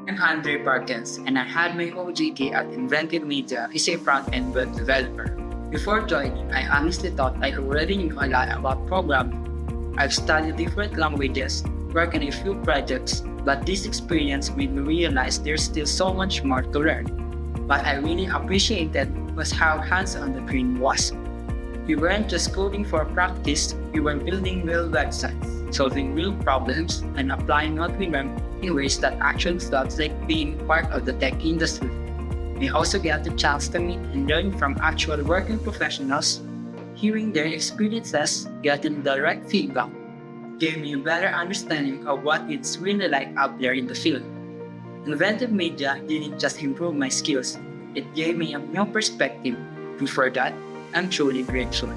I'm Andrei Parquez, and I had my OJT at Inventive Media as a front-end web developer. Before joining, I honestly thought I already knew a lot about programming. I've studied different languages, worked on a few projects, but this experience made me realize there's still so much more to learn. What I really appreciated was how hands-on the training was. We weren't just coding for practice, we were building real websites, solving real problems, and applying what we learned in ways that actually felt like being part of the tech industry. We also got the chance to meet and learn from actual working professionals. Hearing their experiences, getting direct feedback, gave me a better understanding of what it's really like out there in the field. Inventive Media didn't just improve my skills, it gave me a new perspective, and for that, I'm truly grateful.